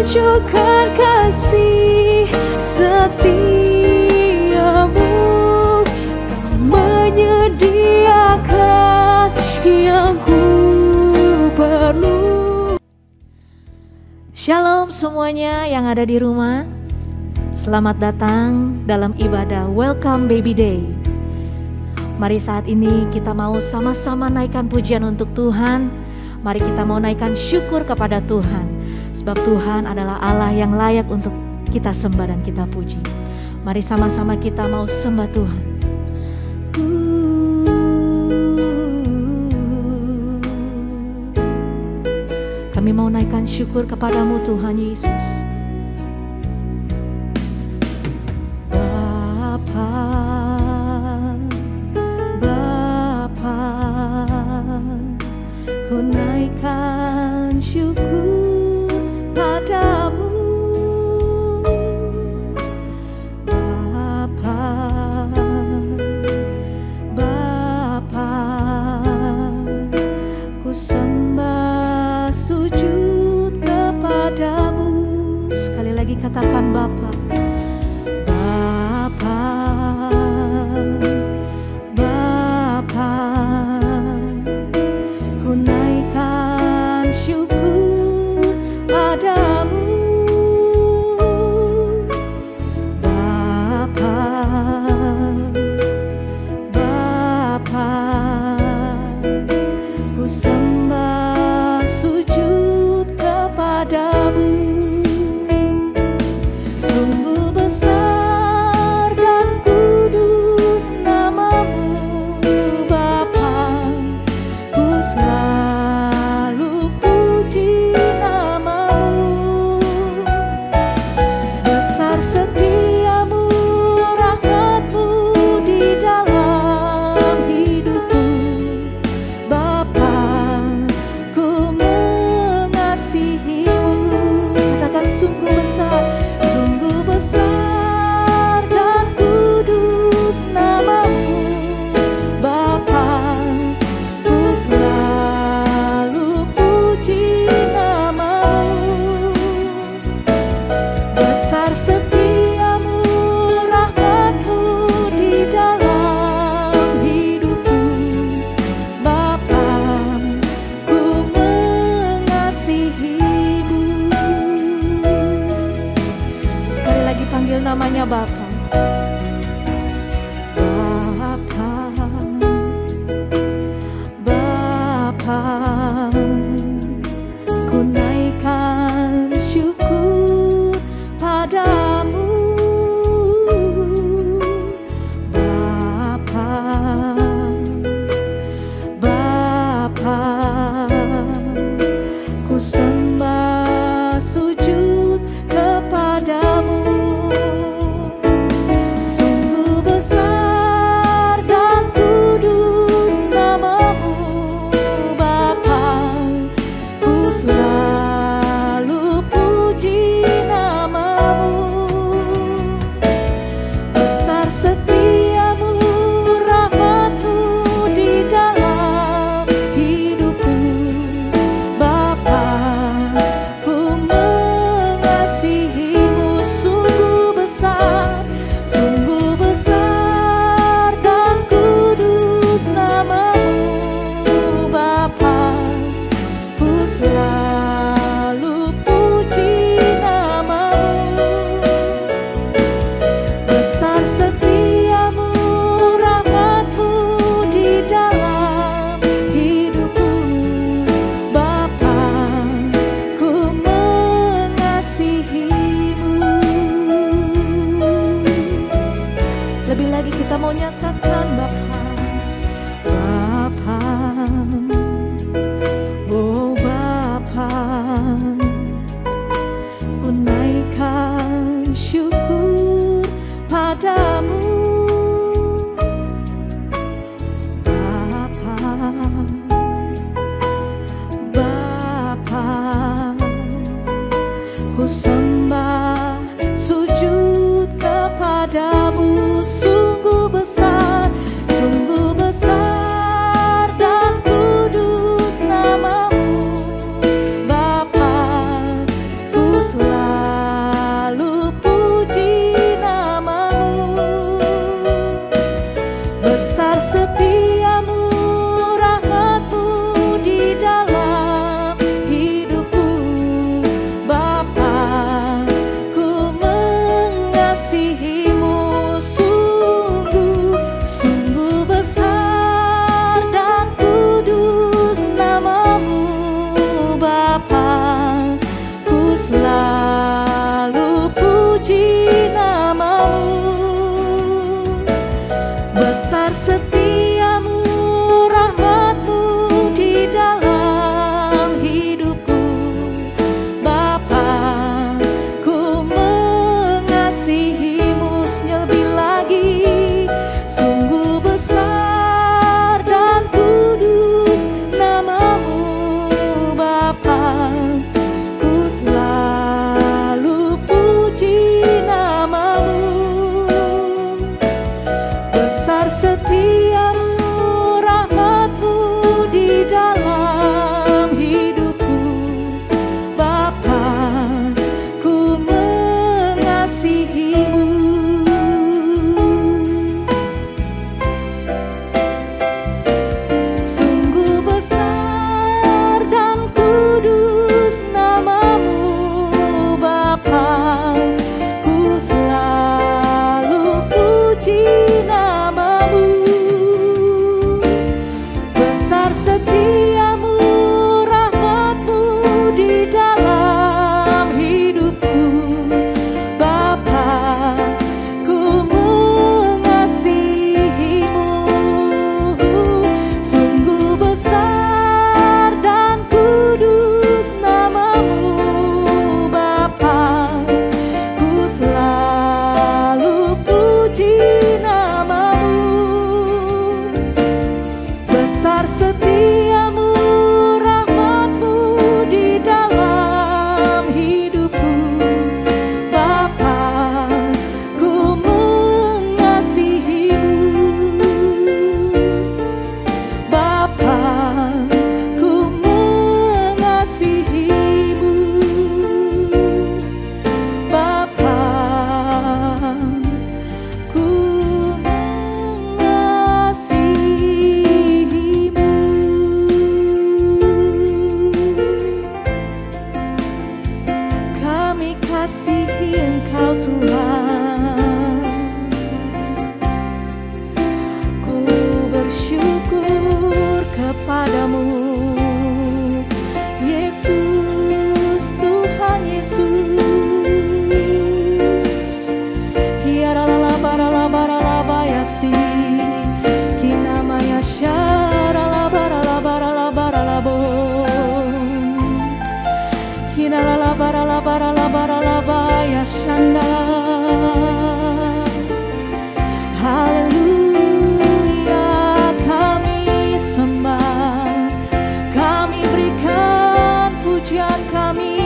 tunjukkan kasih setiamu, Kau menyediakan yang ku perlu. Shalom semuanya yang ada di rumah. Selamat datang dalam ibadah Welcome Baby Day. Mari saat ini kita mau sama-sama naikkan pujian untuk Tuhan. Mari kita mau naikkan syukur kepada Tuhan. Sebab Tuhan adalah Allah yang layak untuk kita sembah dan kita puji. Mari sama-sama kita mau sembah Tuhan. Kami mau naikkan syukur kepadamu Tuhan Yesus. Ku naikkan syukur padamu, Bapa, Bapa. Ku sembah sujud kepadamu. Sekali lagi katakan Bapa, Bapa, Bapa. Ku naikkan syukur padamu, Bapa, Bapa. Ku sembah sujud kepadamu. Sungguh besar dan kudus namamu, Bapa. Ku selalu puji namamu. Besar setiamu, rahmatmu di dalam hidupku, Bapa. Ku mengasihimu. Katakan sungguh besar, sungguh besar dan kudus namamu, Bapa. Ku selalu puji namamu. Besar setiamu, rahmatmu di dalam hidupku, Bapa. Ku mengasihimu. Sekali lagi panggil namanya Bapa. Bapa, Bapa. Ku naikkan syukur padamu, Bapa, Bapa. Ku sembah sujud kepadamu. Sungguh besar dan kudus namamu, Bapa. Ku selalu puji namamu. Besar setiamu, rahmatmu di dalam hidupku, Bapa. Ku mengasihimu. Sungguh besar dan kudus namamu, Bapa. Ku selalu puji namamu. Besar setiamu, rahmatmu di dalam hidupku, Bapa. Ku mengasihimu. Lebih lagi kita mau nyatakan Bapa, Bapa. Oh Bapa, ku naikkan syukur padamu, Bapa, Bapa. Ku sembah sujud kepadamu. Sungguh besar dan kudus namamu, Bapa. Ku selalu mengasihi Engkau Tuhan. Ku bersyukur kepadamu Yesus, Tuhan Yesus. Hiarala barala barala bayasi kinamaya syarala barala barala barala bon. Hinalala barala barala barala bayashanda. Haleluya, kami sembah, kami berikan pujian kami.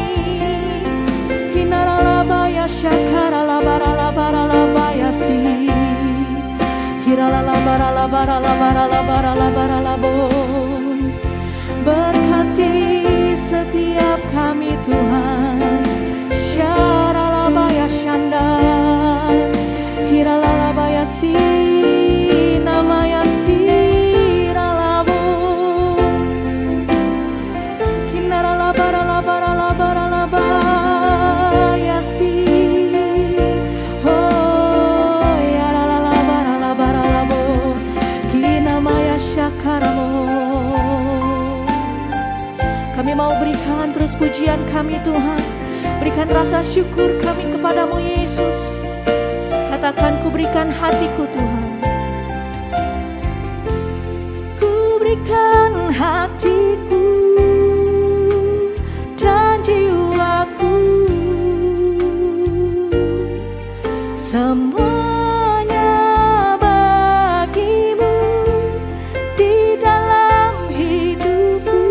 Hinalala bayashakarala barala barala bayasi. Hiralala barala barala barala barala barala bon. Berkati setiap kami Tuhan. Syaralabaya syanda, hiralabaya si namaya siralabo, kinaralabaralabaralabaralabaya si, oh yaralalabaralabaralabo, kinamaya syakaramo. Kami mau berikan terus pujian kami Tuhan. Berikan rasa syukur kami kepadamu Yesus. Katakan, ku berikan hatiku Tuhan. Ku berikan hatiku dan jiwaku, semuanya bagimu di dalam hidupku,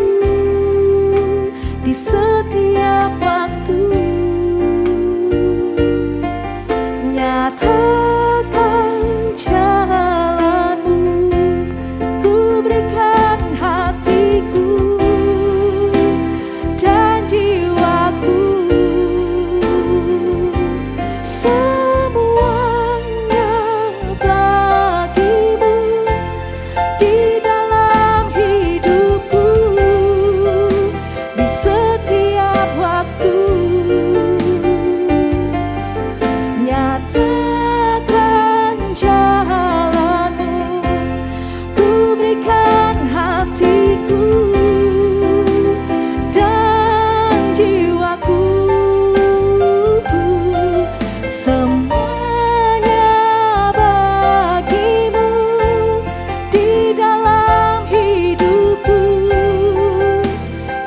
di setiap waktu. Nyatakan jalanmu, ku berikan hatiku dan jiwaku, semuanya bagimu di dalam hidupku, di setiap waktu. Nyatakan jalanmu, ku berikan hatiku dan jiwaku, semuanya bagimu di dalam hidupku,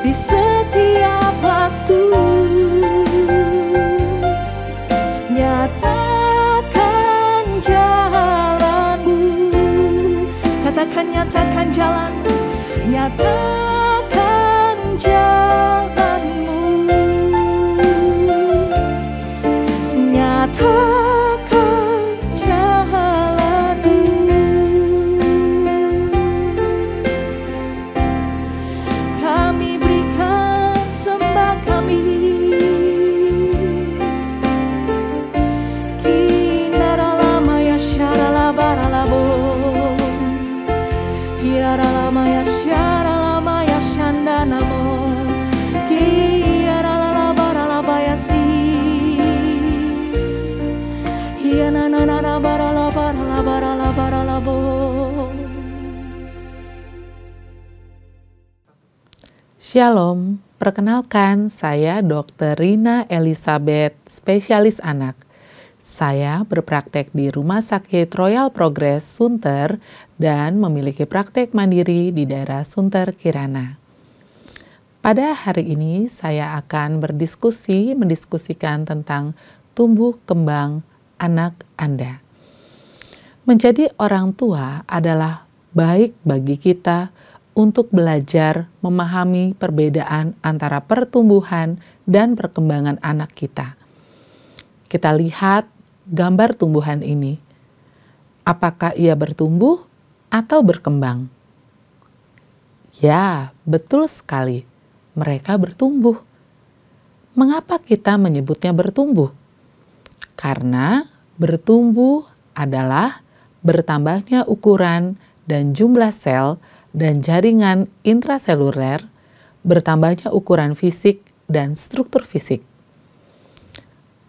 di setiap waktu. Nyatakan jalanmu, katakan nyatakan jalanmu, nyatakan jalanmu, nyatakan jalanmu. Kami berikan sembah kami. Hiraralamaya syaralamaya shandanamo, kiyaralalabaralabayasi, hiyanananarabaralabaralabaralabaralabo. Shalom, perkenalkan saya Dr. Rina Elizabeth, spesialis anak. Saya berpraktek di Rumah Sakit Royal Progress Sunter dan memiliki praktek mandiri di daerah Sunter, Kirana. Pada hari ini saya akan mendiskusikan tentang tumbuh kembang anak Anda. Menjadi orang tua adalah baik bagi kita untuk belajar memahami perbedaan antara pertumbuhan dan perkembangan anak kita. Kita lihat gambar tumbuhan ini. Apakah ia bertumbuh atau berkembang? Ya, betul sekali. Mereka bertumbuh. Mengapa kita menyebutnya bertumbuh? Karena bertumbuh adalah bertambahnya ukuran dan jumlah sel dan jaringan intraseluler, bertambahnya ukuran fisik dan struktur fisik.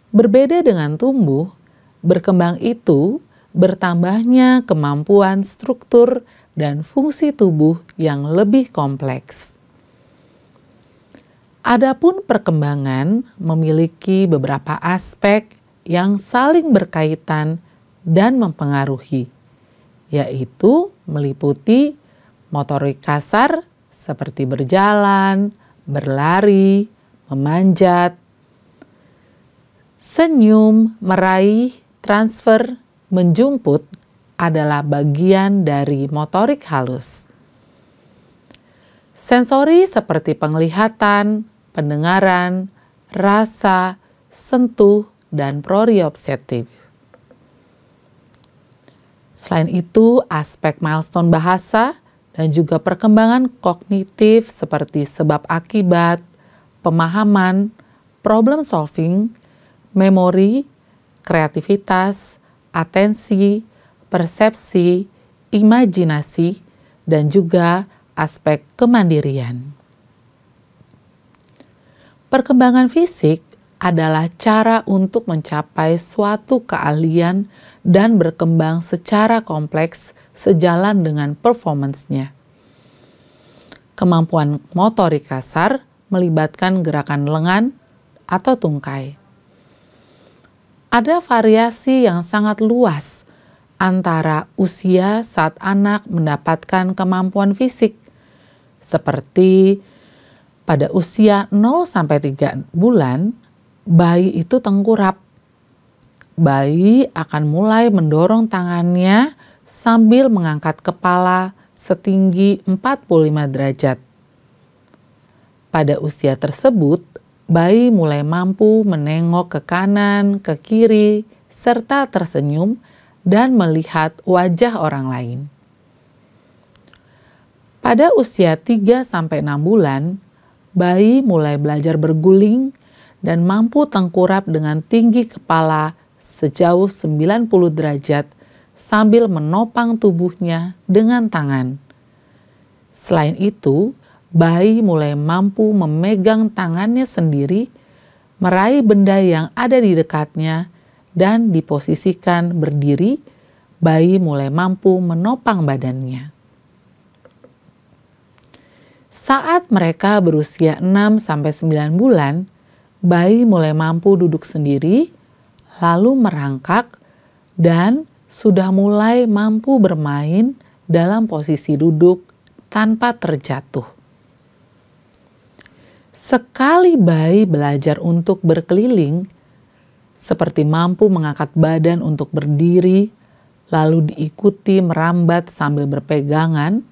Berbeda dengan tumbuh, berkembang itu bertambahnya kemampuan struktur dan fungsi tubuh yang lebih kompleks. Adapun perkembangan memiliki beberapa aspek yang saling berkaitan dan mempengaruhi, yaitu meliputi motorik kasar seperti berjalan, berlari, memanjat, senyum, meraih, transfer, menjemput adalah bagian dari motorik halus. Sensori seperti penglihatan, pendengaran, rasa, sentuh, dan proprioseptif. Selain itu, aspek milestone bahasa dan juga perkembangan kognitif seperti sebab akibat, pemahaman, problem solving, memori, kreativitas, atensi, persepsi, imajinasi, dan juga aspek kemandirian. Perkembangan fisik adalah cara untuk mencapai suatu keahlian dan berkembang secara kompleks sejalan dengan performance-nya. Kemampuan motorik kasar melibatkan gerakan lengan atau tungkai. Ada variasi yang sangat luas antara usia saat anak mendapatkan kemampuan fisik, seperti pada usia 0-3 bulan, bayi itu tengkurap. Bayi akan mulai mendorong tangannya sambil mengangkat kepala setinggi 45 derajat. Pada usia tersebut, bayi mulai mampu menengok ke kanan, ke kiri, serta tersenyum dan melihat wajah orang lain. Pada usia 3-6 bulan, bayi mulai belajar berguling dan mampu tengkurap dengan tinggi kepala sejauh 90 derajat sambil menopang tubuhnya dengan tangan. Selain itu, bayi mulai mampu memegang tangannya sendiri, meraih benda yang ada di dekatnya, dan diposisikan berdiri, bayi mulai mampu menopang badannya. Saat mereka berusia 6-9 bulan, bayi mulai mampu duduk sendiri, lalu merangkak, dan sudah mulai mampu bermain dalam posisi duduk tanpa terjatuh. Sekali bayi belajar untuk berkeliling, seperti mampu mengangkat badan untuk berdiri, lalu diikuti merambat sambil berpegangan,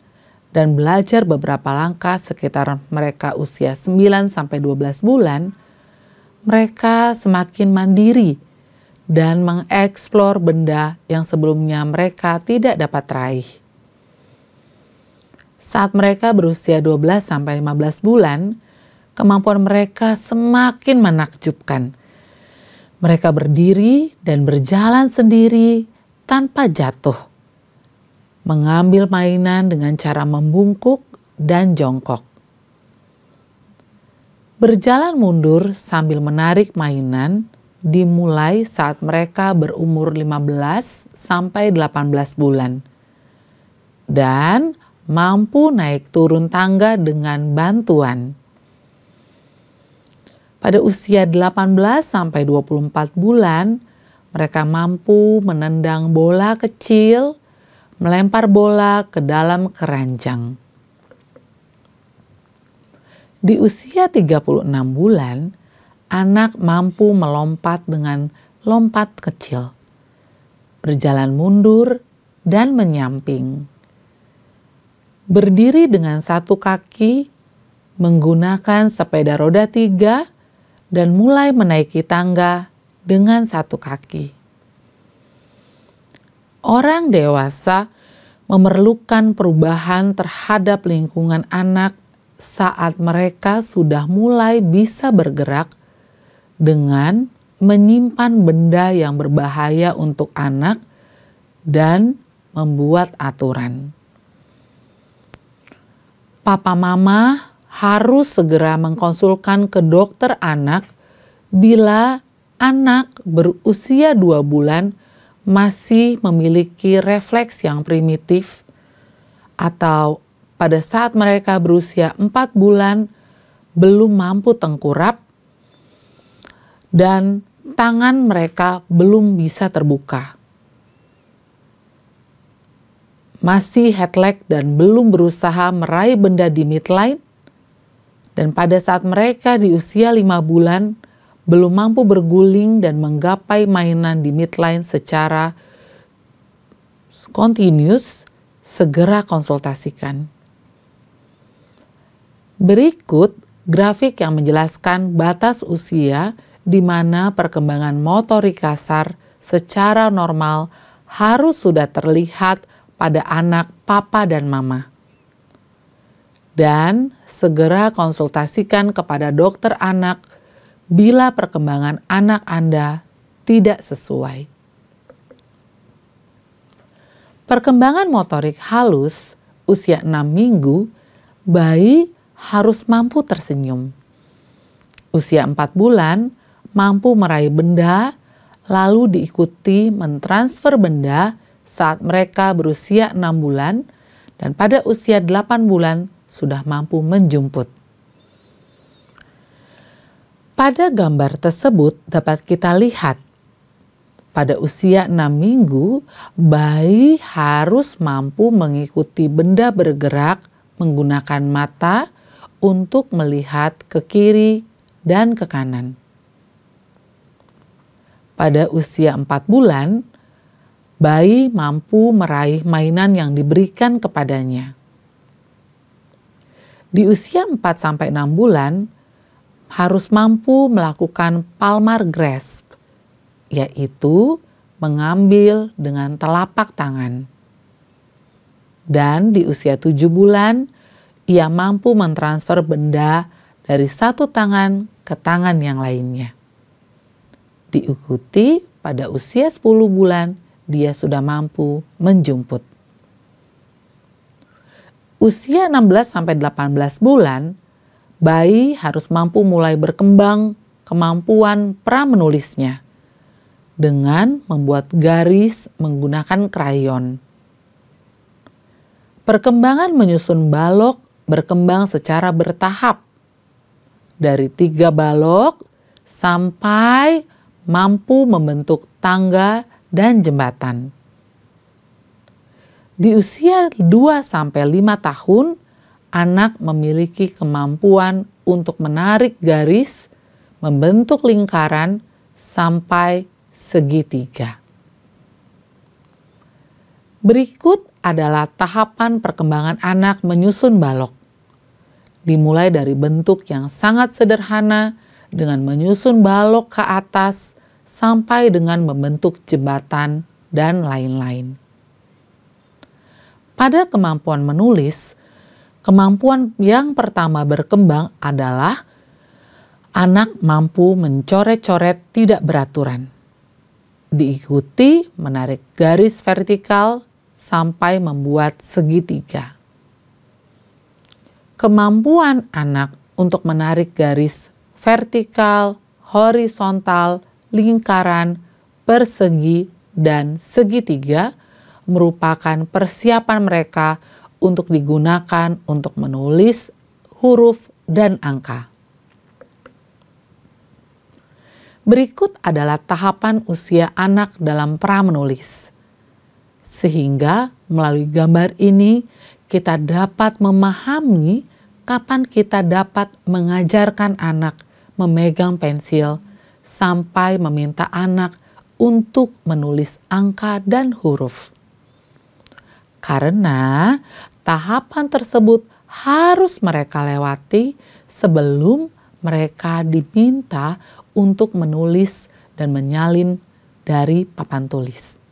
dan belajar beberapa langkah sekitar mereka usia 9-12 bulan, mereka semakin mandiri dan mengeksplor benda yang sebelumnya mereka tidak dapat raih. Saat mereka berusia 12-15 bulan, kemampuan mereka semakin menakjubkan. Mereka berdiri dan berjalan sendiri tanpa jatuh, mengambil mainan dengan cara membungkuk dan jongkok. Berjalan mundur sambil menarik mainan dimulai saat mereka berumur 15-18 bulan dan mampu naik turun tangga dengan bantuan. Pada usia 18-24 bulan, mereka mampu menendang bola kecil, melempar bola ke dalam keranjang. Di usia 36 bulan, anak mampu melompat dengan lompat kecil, berjalan mundur dan menyamping, berdiri dengan satu kaki, menggunakan sepeda roda 3, dan mulai menaiki tangga dengan satu kaki. Orang dewasa memerlukan perubahan terhadap lingkungan anak saat mereka sudah mulai bisa bergerak dengan menyimpan benda yang berbahaya untuk anak dan membuat aturan. Papa mama harus segera mengkonsulkan ke dokter anak bila anak berusia 2 bulan masih memiliki refleks yang primitif, atau pada saat mereka berusia 4 bulan belum mampu tengkurap dan tangan mereka belum bisa terbuka. Masih head leg dan belum berusaha meraih benda di midline, dan pada saat mereka di usia 5 bulan belum mampu berguling dan menggapai mainan di midline secara continuous, segera konsultasikan. Berikut grafik yang menjelaskan batas usia di mana perkembangan motorik kasar secara normal harus sudah terlihat pada anak papa dan mama. Dan segera konsultasikan kepada dokter anak bila perkembangan anak Anda tidak sesuai. Perkembangan motorik halus usia 6 minggu, bayi harus mampu tersenyum. Usia 4 bulan, mampu meraih benda, lalu diikuti mentransfer benda saat mereka berusia 6 bulan, dan pada usia 8 bulan sudah mampu menjemput. Pada gambar tersebut dapat kita lihat, pada usia 6 minggu, bayi harus mampu mengikuti benda bergerak menggunakan mata untuk melihat ke kiri dan ke kanan. Pada usia 4 bulan, bayi mampu meraih mainan yang diberikan kepadanya. Di usia 4-6 bulan, harus mampu melakukan palmar grasp, yaitu mengambil dengan telapak tangan. Dan di usia 7 bulan, ia mampu mentransfer benda dari satu tangan ke tangan yang lainnya. Diikuti pada usia 10 bulan, dia sudah mampu menjemput. Usia 16-18 bulan, bayi harus mampu mulai berkembang kemampuan pra-menulisnya dengan membuat garis menggunakan krayon. Perkembangan menyusun balok berkembang secara bertahap, dari 3 balok sampai mampu membentuk tangga dan jembatan. Di usia 2-5 tahun, anak memiliki kemampuan untuk menarik garis, membentuk lingkaran, sampai segitiga. Berikut adalah tahapan perkembangan anak menyusun balok. Dimulai dari bentuk yang sangat sederhana dengan menyusun balok ke atas sampai dengan membentuk jembatan dan lain-lain. Pada kemampuan menulis, kemampuan yang pertama berkembang adalah anak mampu mencoret-coret tidak beraturan. Diikuti menarik garis vertikal sampai membuat segitiga. Kemampuan anak untuk menarik garis vertikal, horizontal, lingkaran, persegi, dan segitiga merupakan persiapan mereka untuk digunakan untuk menulis huruf dan angka. Berikut adalah tahapan usia anak dalam pra-menulis. Sehingga melalui gambar ini kita dapat memahami kapan kita dapat mengajarkan anak memegang pensil sampai meminta anak untuk menulis angka dan huruf. Karena tahapan tersebut harus mereka lewati sebelum mereka diminta untuk menulis dan menyalin dari papan tulis.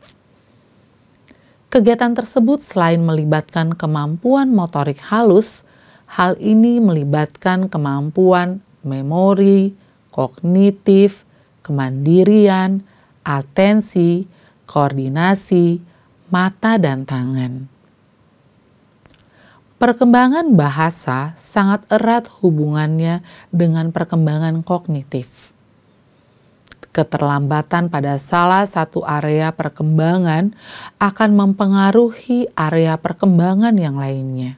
Kegiatan tersebut selain melibatkan kemampuan motorik halus, hal ini melibatkan kemampuan memori, kognitif, kemandirian, atensi, koordinasi, mata dan tangan. Perkembangan bahasa sangat erat hubungannya dengan perkembangan kognitif. Keterlambatan pada salah satu area perkembangan akan mempengaruhi area perkembangan yang lainnya.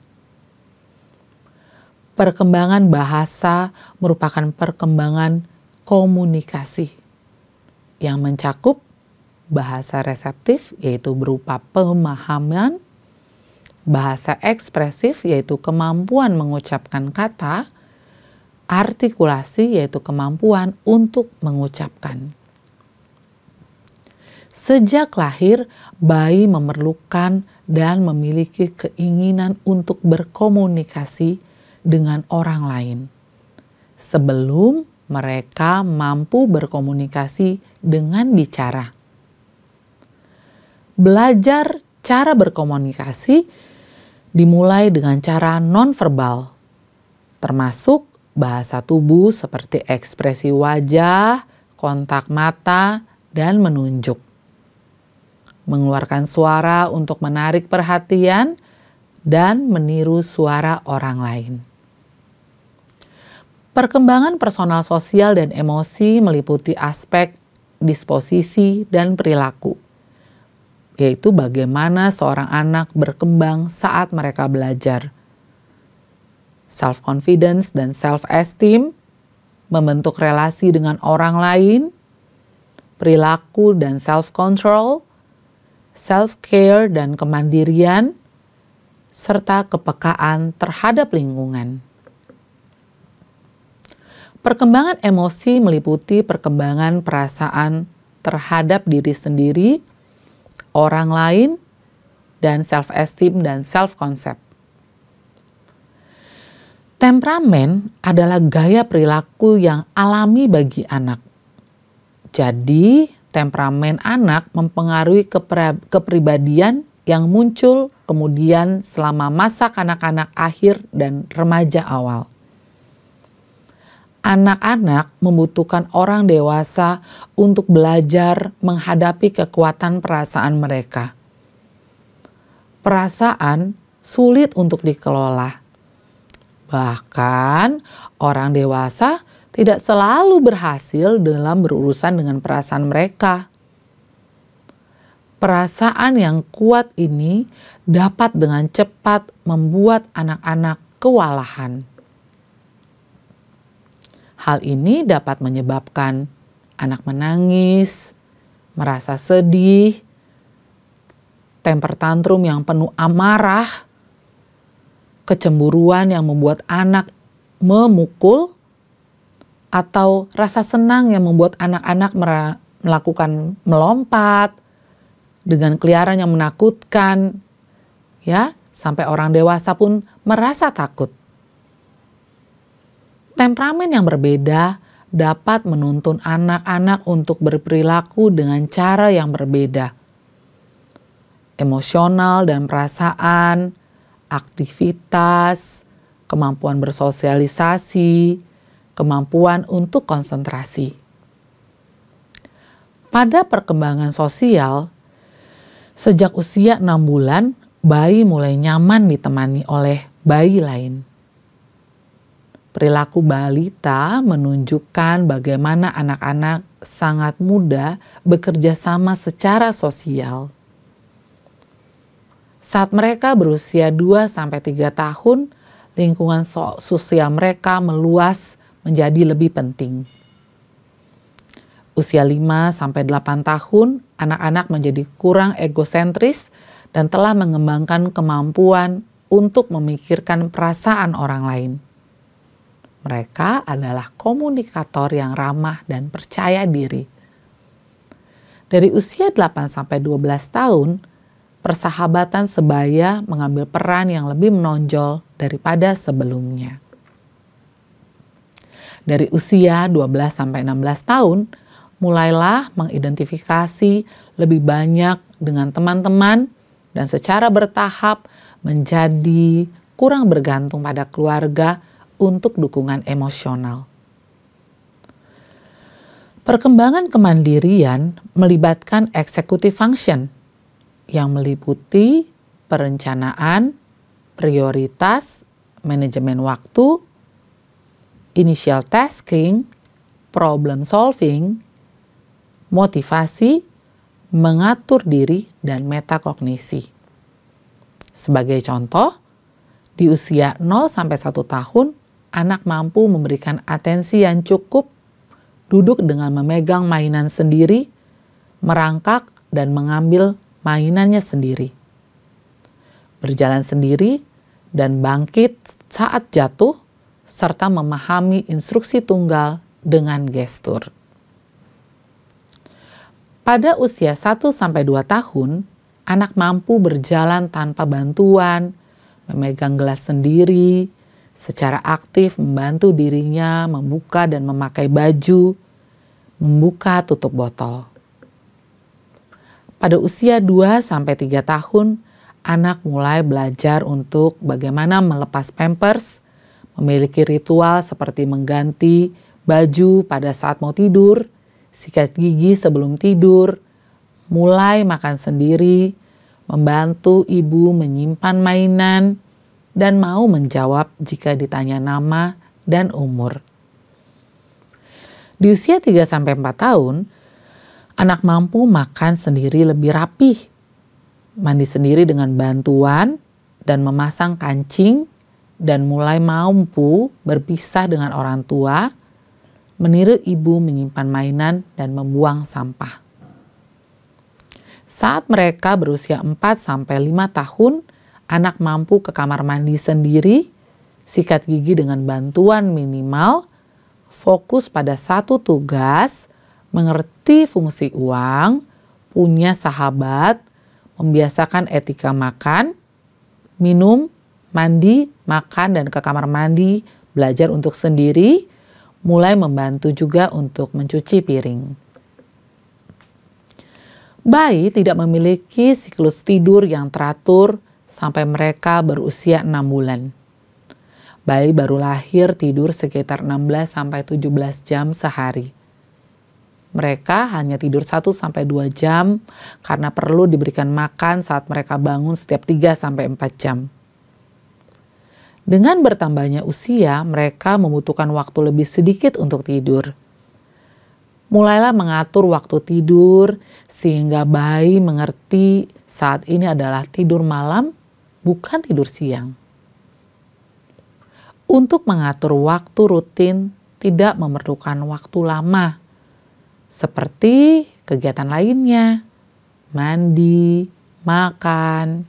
Perkembangan bahasa merupakan perkembangan komunikasi yang mencakup bahasa reseptif, yaitu berupa pemahaman, bahasa ekspresif, yaitu kemampuan mengucapkan kata, artikulasi, yaitu kemampuan untuk mengucapkan. Sejak lahir, bayi memerlukan dan memiliki keinginan untuk berkomunikasi dengan orang lain sebelum mereka mampu berkomunikasi dengan bicara. Belajar cara berkomunikasi dimulai dengan cara nonverbal, termasuk bahasa tubuh seperti ekspresi wajah, kontak mata, dan menunjuk. Mengeluarkan suara untuk menarik perhatian dan meniru suara orang lain. Perkembangan personal sosial dan emosi meliputi aspek disposisi dan perilaku, yaitu bagaimana seorang anak berkembang saat mereka belajar. Self-confidence dan self-esteem, membentuk relasi dengan orang lain, perilaku dan self-control, self-care dan kemandirian, serta kepekaan terhadap lingkungan. Perkembangan emosi meliputi perkembangan perasaan terhadap diri sendiri, orang lain, dan self-esteem dan self-concept. Temperamen adalah gaya perilaku yang alami bagi anak. Jadi, temperamen anak mempengaruhi kepribadian yang muncul kemudian selama masa kanak-kanak akhir dan remaja awal. Anak-anak membutuhkan orang dewasa untuk belajar menghadapi kekuatan perasaan mereka. Perasaan sulit untuk dikelola. Bahkan orang dewasa tidak selalu berhasil dalam berurusan dengan perasaan mereka. Perasaan yang kuat ini dapat dengan cepat membuat anak-anak kewalahan. Hal ini dapat menyebabkan anak menangis, merasa sedih, temper tantrum yang penuh amarah, kecemburuan yang membuat anak memukul, atau rasa senang yang membuat anak-anak melakukan melompat dengan keliaran yang menakutkan, ya, sampai orang dewasa pun merasa takut. Temperamen yang berbeda dapat menuntun anak-anak untuk berperilaku dengan cara yang berbeda. Emosional dan perasaan, aktivitas, kemampuan bersosialisasi, kemampuan untuk konsentrasi. Pada perkembangan sosial, sejak usia 6 bulan, bayi mulai nyaman ditemani oleh bayi lain. Perilaku balita menunjukkan bagaimana anak-anak sangat muda bekerja sama secara sosial. Saat mereka berusia 2-3 tahun, lingkungan sosial mereka meluas menjadi lebih penting. Usia 5-8 tahun, anak-anak menjadi kurang egosentris dan telah mengembangkan kemampuan untuk memikirkan perasaan orang lain. Mereka adalah komunikator yang ramah dan percaya diri. Dari usia 8-12 tahun, persahabatan sebaya mengambil peran yang lebih menonjol daripada sebelumnya. Dari usia 12-16 tahun, mulailah mengidentifikasi lebih banyak dengan teman-teman dan secara bertahap menjadi kurang bergantung pada keluarga untuk dukungan emosional. Perkembangan kemandirian melibatkan executive function yang meliputi perencanaan, prioritas, manajemen waktu, initial tasking, problem solving, motivasi, mengatur diri, dan metakognisi. Sebagai contoh, di usia 0-1 tahun, anak mampu memberikan atensi yang cukup, duduk dengan memegang mainan sendiri, merangkak dan mengambil mainannya sendiri, berjalan sendiri dan bangkit saat jatuh, serta memahami instruksi tunggal dengan gestur. Pada usia 1-2 tahun, anak mampu berjalan tanpa bantuan, memegang gelas sendiri, secara aktif membantu dirinya membuka dan memakai baju, membuka tutup botol. Pada usia 2-3 tahun, anak mulai belajar untuk bagaimana melepas pampers, memiliki ritual seperti mengganti baju pada saat mau tidur, sikat gigi sebelum tidur, mulai makan sendiri, membantu ibu menyimpan mainan, dan mau menjawab jika ditanya nama dan umur. Di usia 3-4 tahun, anak mampu makan sendiri lebih rapih, mandi sendiri dengan bantuan, dan memasang kancing, dan mulai mampu berpisah dengan orang tua, meniru ibu menyimpan mainan dan membuang sampah. Saat mereka berusia 4-5 tahun, anak mampu ke kamar mandi sendiri, sikat gigi dengan bantuan minimal, fokus pada satu tugas, mengerti fungsi uang, punya sahabat, membiasakan etika makan, minum, mandi, makan, dan ke kamar mandi, belajar untuk sendiri, mulai membantu juga untuk mencuci piring. Bayi tidak memiliki siklus tidur yang teratur sampai mereka berusia 6 bulan. Bayi baru lahir tidur sekitar 16-17 jam sehari. Mereka hanya tidur 1-2 jam karena perlu diberikan makan saat mereka bangun setiap 3-4 jam. Dengan bertambahnya usia, mereka membutuhkan waktu lebih sedikit untuk tidur. Mulailah mengatur waktu tidur sehingga bayi mengerti saat ini adalah tidur malam, bukan tidur siang. Untuk mengatur waktu rutin tidak memerlukan waktu lama, seperti kegiatan lainnya, mandi, makan.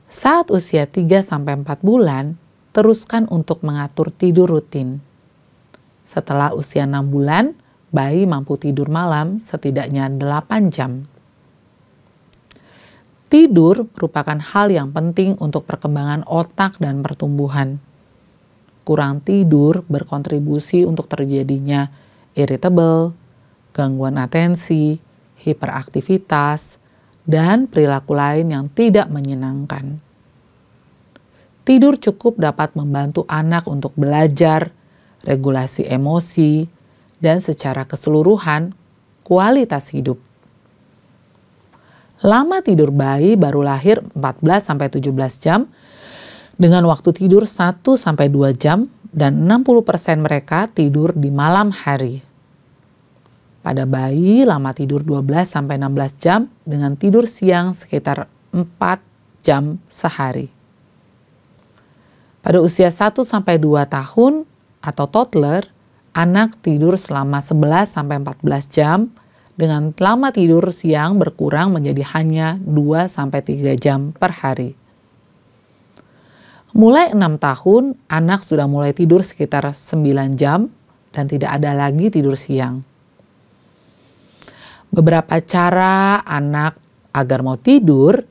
Saat usia 3-4 bulan, teruskan untuk mengatur tidur rutin. Setelah usia 6 bulan, bayi mampu tidur malam setidaknya 8 jam. Tidur merupakan hal yang penting untuk perkembangan otak dan pertumbuhan. Kurang tidur berkontribusi untuk terjadinya irritable, gangguan atensi, hiperaktivitas, dan perilaku lain yang tidak menyenangkan. Tidur cukup dapat membantu anak untuk belajar, regulasi emosi, dan secara keseluruhan kualitas hidup. Lama tidur bayi baru lahir 14-17 jam dengan waktu tidur 1-2 jam dan 60% mereka tidur di malam hari. Pada bayi lama tidur 12-16 jam dengan tidur siang sekitar 4 jam sehari. Pada usia 1-2 tahun atau toddler, anak tidur selama 11-14 jam dengan lama tidur siang berkurang menjadi hanya 2-3 jam per hari. Mulai 6 tahun, anak sudah mulai tidur sekitar 9 jam dan tidak ada lagi tidur siang. Beberapa cara anak agar mau tidur,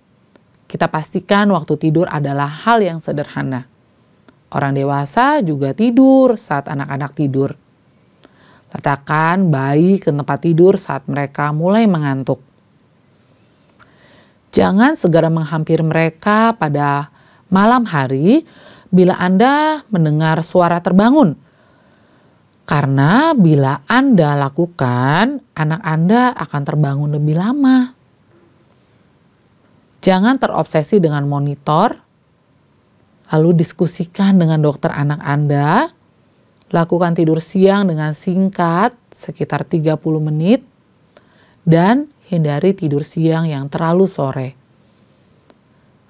kita pastikan waktu tidur adalah hal yang sederhana. Orang dewasa juga tidur saat anak-anak tidur. Letakkan bayi ke tempat tidur saat mereka mulai mengantuk. Jangan segera menghampiri mereka pada malam hari bila Anda mendengar suara terbangun. Karena bila Anda lakukan, anak Anda akan terbangun lebih lama. Jangan terobsesi dengan monitor, lalu diskusikan dengan dokter anak Anda. Lakukan tidur siang dengan singkat, sekitar 30 menit, dan hindari tidur siang yang terlalu sore.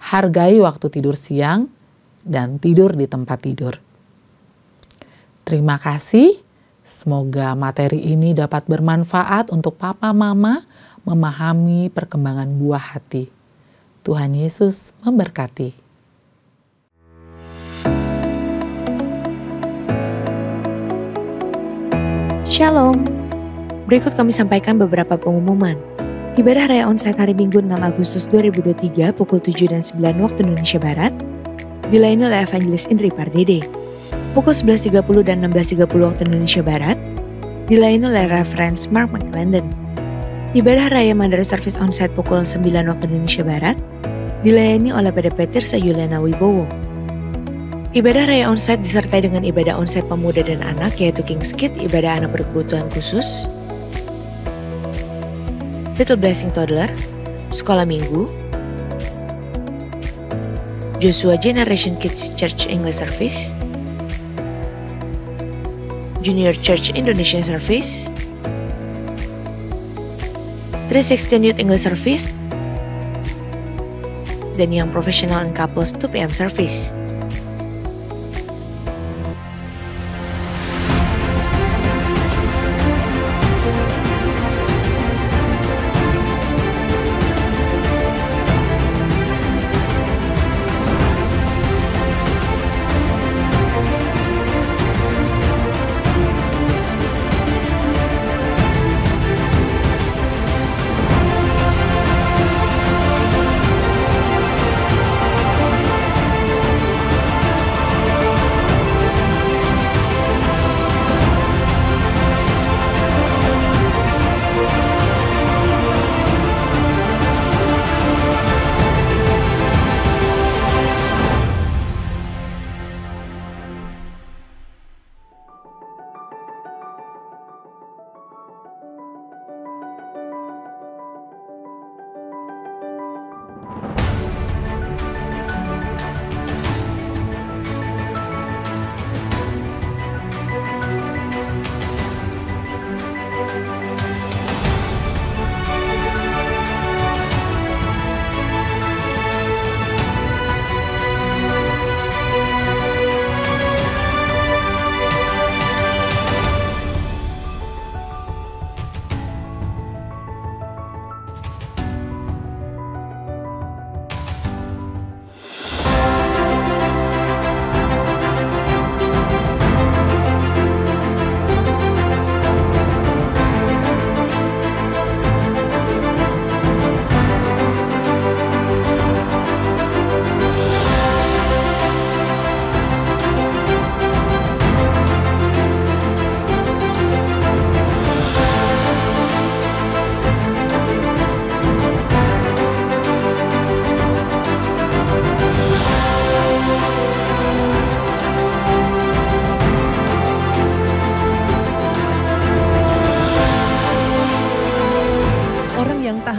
Hargai waktu tidur siang dan tidur di tempat tidur. Terima kasih. Semoga materi ini dapat bermanfaat untuk papa mama memahami perkembangan buah hati. Tuhan Yesus memberkati. Shalom. Berikut kami sampaikan beberapa pengumuman. Ibadah Raya Onsite hari Minggu 6 Agustus 2023 pukul 7 dan 9 waktu Indonesia Barat dilayani oleh Evangelis Indri Pardede. Pukul 11.30 dan 16.30 waktu Indonesia Barat dilayani oleh Reference Mark McClendon. Ibadah Raya Mandara Service Onsite pukul 9 waktu Indonesia Barat dilayani oleh PDP Tirsa Yulena Wibowo. Ibadah Raya Onsite disertai dengan ibadah onsite pemuda dan anak yaitu King's Kids, ibadah anak berkebutuhan khusus, Little Blessing Toddler, Sekolah Minggu, Joshua Generation Kids Church English Service, Junior Church Indonesian Service, 316 Youth English Service, dan yang Professional and Couples 2 PM Service.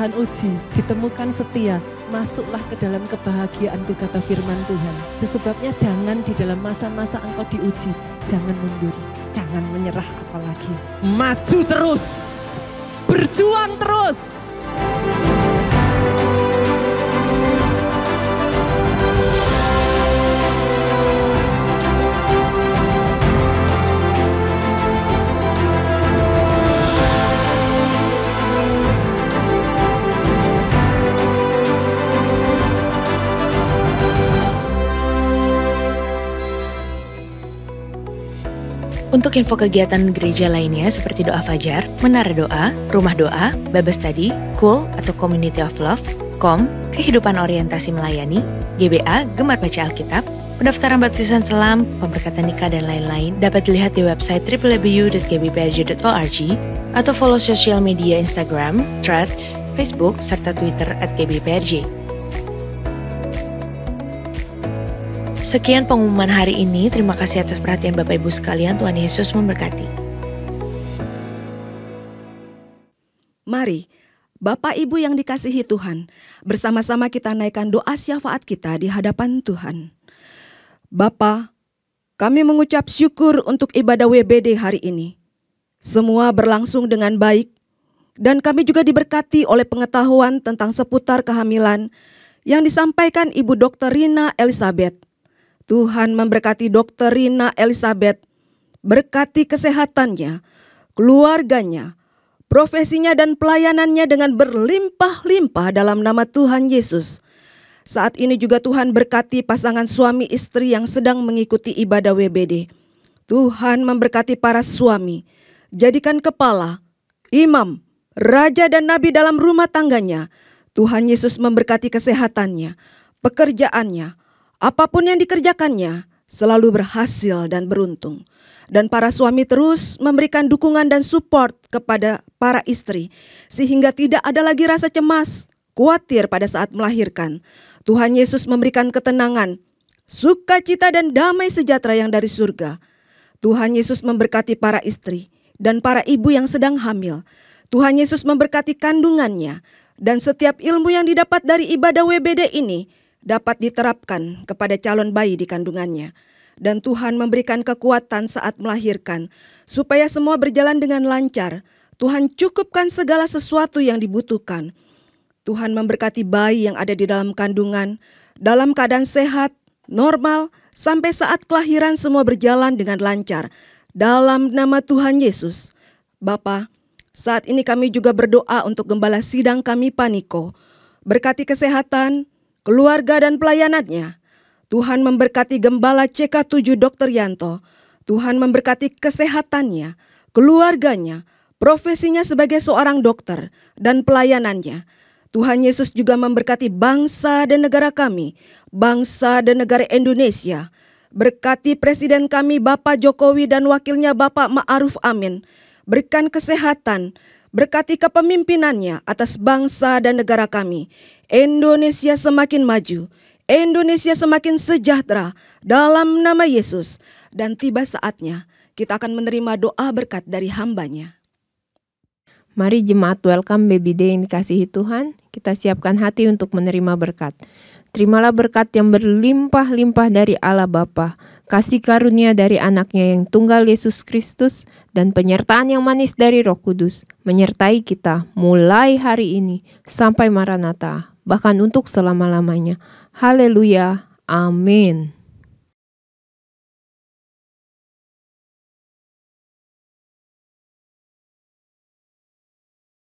tahan uji, ditemukan setia, masuklah ke dalam kebahagiaanku, kata firman Tuhan. Itu sebabnya jangan di dalam masa-masa engkau diuji, jangan mundur, jangan menyerah apalagi. Maju terus, berjuang terus. Untuk info kegiatan gereja lainnya seperti doa fajar, menara doa, rumah doa, Bible study, Cool atau Community of Love, KOM, kehidupan orientasi melayani, GBA, gemar baca Alkitab, pendaftaran baptisan selam, pemberkatan nikah dan lain-lain dapat dilihat di website www.gbprj.org atau follow sosial media Instagram, Threads, Facebook, serta Twitter @gbprj. Sekian pengumuman hari ini. Terima kasih atas perhatian Bapak Ibu sekalian. Tuhan Yesus memberkati. Mari, Bapak Ibu yang dikasihi Tuhan, bersama-sama kita naikkan doa syafaat kita di hadapan Tuhan. Bapa, kami mengucap syukur untuk ibadah WBD hari ini. Semua berlangsung dengan baik. Dan kami juga diberkati oleh pengetahuan tentang seputar kehamilan yang disampaikan Ibu Dr. Rina Elizabeth. Tuhan memberkati Dr. Rina Elizabeth, berkati kesehatannya, keluarganya, profesinya dan pelayanannya dengan berlimpah-limpah dalam nama Tuhan Yesus. Saat ini juga Tuhan berkati pasangan suami istri yang sedang mengikuti ibadah WBD. Tuhan memberkati para suami, jadikan kepala, imam, raja dan nabi dalam rumah tangganya. Tuhan Yesus memberkati kesehatannya, pekerjaannya, apapun yang dikerjakannya selalu berhasil dan beruntung. Dan para suami terus memberikan dukungan dan support kepada para istri, sehingga tidak ada lagi rasa cemas, khawatir pada saat melahirkan. Tuhan Yesus memberikan ketenangan, sukacita dan damai sejahtera yang dari surga. Tuhan Yesus memberkati para istri dan para ibu yang sedang hamil. Tuhan Yesus memberkati kandungannya, dan setiap ilmu yang didapat dari ibadah WBD ini dapat diterapkan kepada calon bayi di kandungannya. Dan Tuhan memberikan kekuatan saat melahirkan, supaya semua berjalan dengan lancar. Tuhan cukupkan segala sesuatu yang dibutuhkan. Tuhan memberkati bayi yang ada di dalam kandungan, dalam keadaan sehat, normal, sampai saat kelahiran semua berjalan dengan lancar. Dalam nama Tuhan Yesus. Bapa, saat ini kami juga berdoa untuk gembala sidang kami Paniko. Berkati kesehatan, keluarga dan pelayanannya. Tuhan memberkati Gembala CK7 Dr. Yanto. Tuhan memberkati kesehatannya, keluarganya, profesinya sebagai seorang dokter, dan pelayanannya. Tuhan Yesus juga memberkati bangsa dan negara kami, bangsa dan negara Indonesia. Berkati Presiden kami Bapak Jokowi dan wakilnya Bapak Ma'ruf Amin. Berikan kesehatan, berkati kepemimpinannya atas bangsa dan negara kami. Indonesia semakin maju, Indonesia semakin sejahtera dalam nama Yesus. Dan tiba saatnya kita akan menerima doa berkat dari hamba-Nya. Mari jemaat Welcome Baby Day yang dikasihi Tuhan, kita siapkan hati untuk menerima berkat. Terimalah berkat yang berlimpah-limpah dari Allah Bapa, kasih karunia dari anaknya yang tunggal Yesus Kristus, dan penyertaan yang manis dari Roh Kudus, menyertai kita mulai hari ini sampai Maranatha, bahkan untuk selama-lamanya. Haleluya, amin.